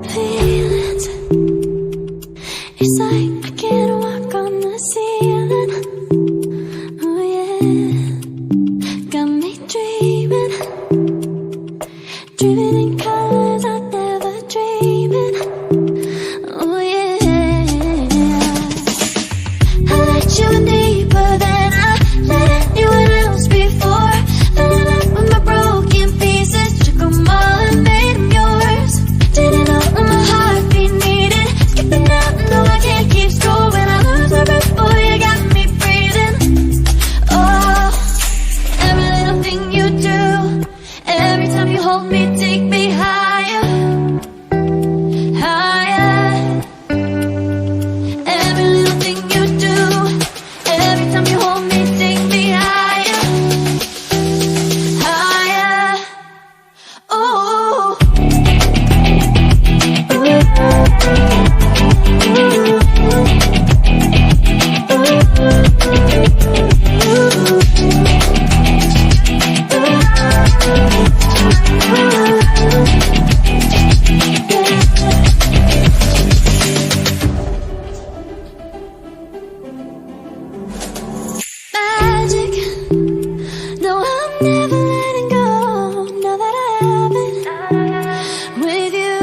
feelings. It's like I can't walk on the ceiling. Oh yeah, got me dreaming, dreaming in colors I never dreamed in. Oh yeah, I let you in deeper than I let anyone else before. Fell in love with my broken pieces, took them all and made them yours. Didn't know what my heartbeat needed, skipping out, no I can't keep score. When I lose my breath, boy, you got me breathing. Oh, every little thing you do, every time you hold me, take me higher, higher. Every little thing you do, every time you hold me, take me higher, higher. Oh, magic. No, I'm never letting go. Now that I have it with you.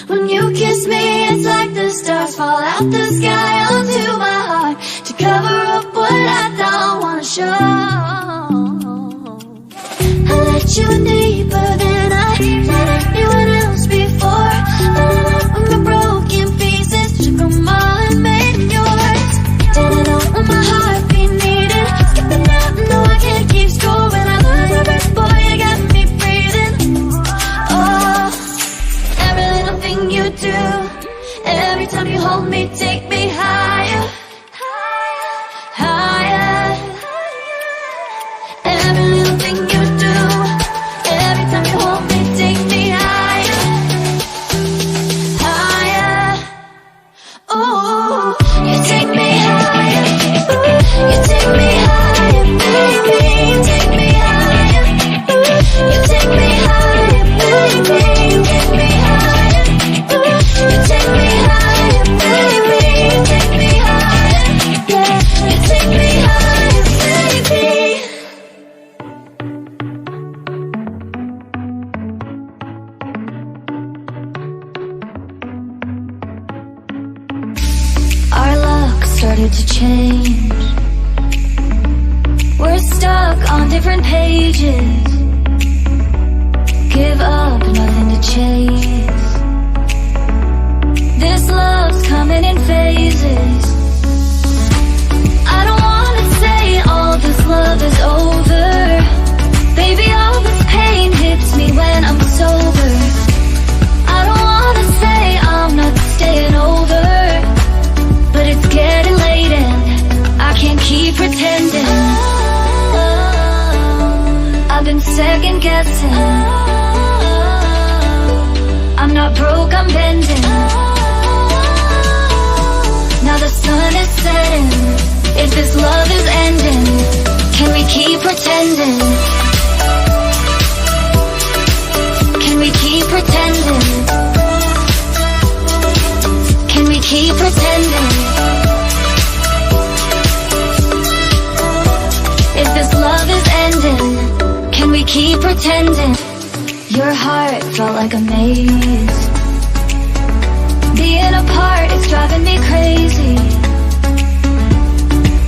When you kiss me, it's like the stars fall out the sky onto my heart to cover up what I don't wanna show. I let you in deeper than I let anyone else before. Fell in love with my broken pieces, took them all and made them yours. Didn't know what my heartbeat needed, skipping out, no I can't keep score. When I lose my breath, boy, you got me breathing. Oh, every little thing you do, every time you hold me, take me higher, higher. Every little thing you do, every time you hold me, take me higher, higher. Oh, you take me higher, you take me higher, baby, take me higher. You take me higher, baby, take me higher. You take me higher, baby, take me higher. Yeah, you take me higher, baby. Our luck started to change. We're stuck on different pages. Give up, nothing to chase. This love's coming in phases. I don't wanna say all this love is over. Baby, all this pain hits me when I'm sober. I don't wanna say I'm not staying over, but it's getting late and I can't keep pretending. I've been second guessing. I'm not broke, I'm bending. Now the sun is setting. If this love is ending, can we keep pretending? Can we keep pretending? Can we keep pretending? If this love is ending, can we keep pretending? Your heart felt like a maze. Being apart is driving me crazy.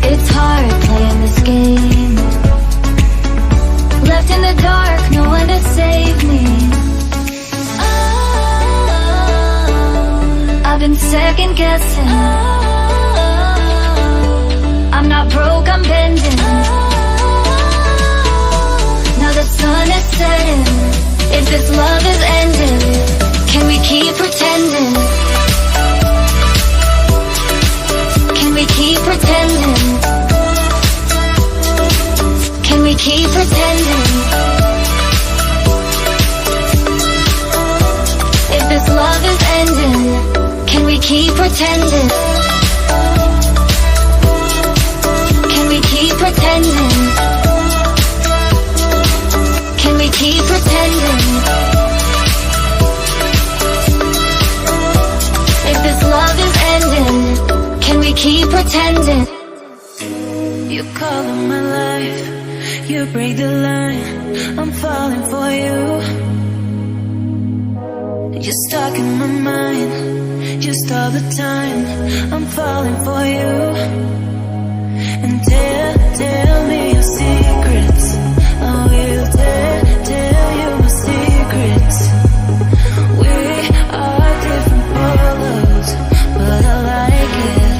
It's hard playing this game. Left in the dark, no one to save me. I've been second guessing. I'm not broke, I'm bending. Now the sun is setting. If this love is ending, can we keep pretending? Can we keep pretending? Can we keep pretending? If this love is ending, can we keep pretending? Can we keep pretending? Can we keep pretending? You break the line, I'm falling for you. You're stuck in my mind, just all the time. I'm falling for you. And tell me your secrets. I will tell you my secrets. We are different polos, but I like it,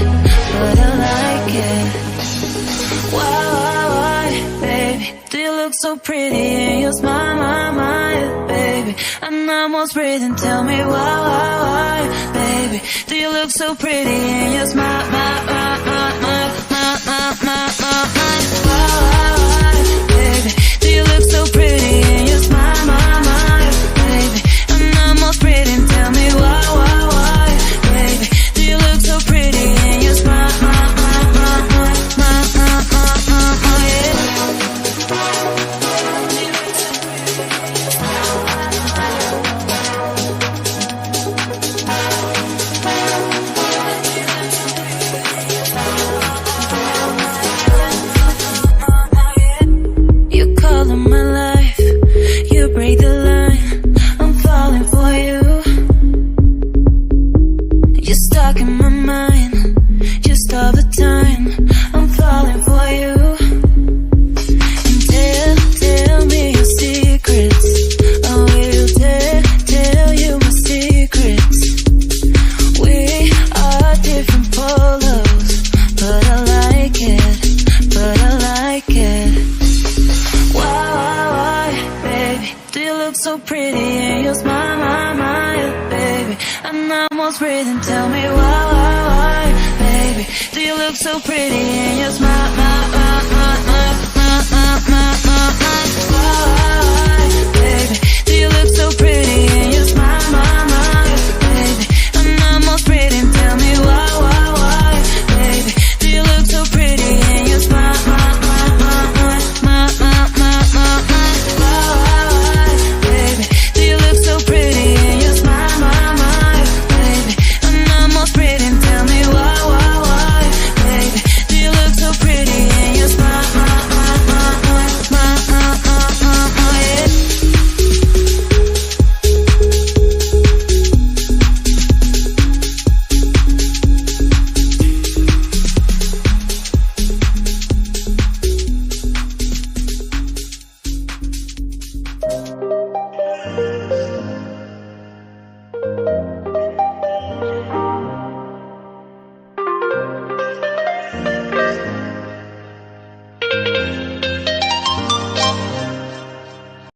Why, baby, do you look so pretty in your smile, baby? I'm almost breathing, tell me why, baby, do you look so pretty in your smile, baby, do you look so pretty in your smile, baby? I'm almost breathing, tell me why, baby, do you look so pretty in your smile, so pretty in your smile, baby. I'm almost breathing, tell me why, baby, do you look so pretty in your smile,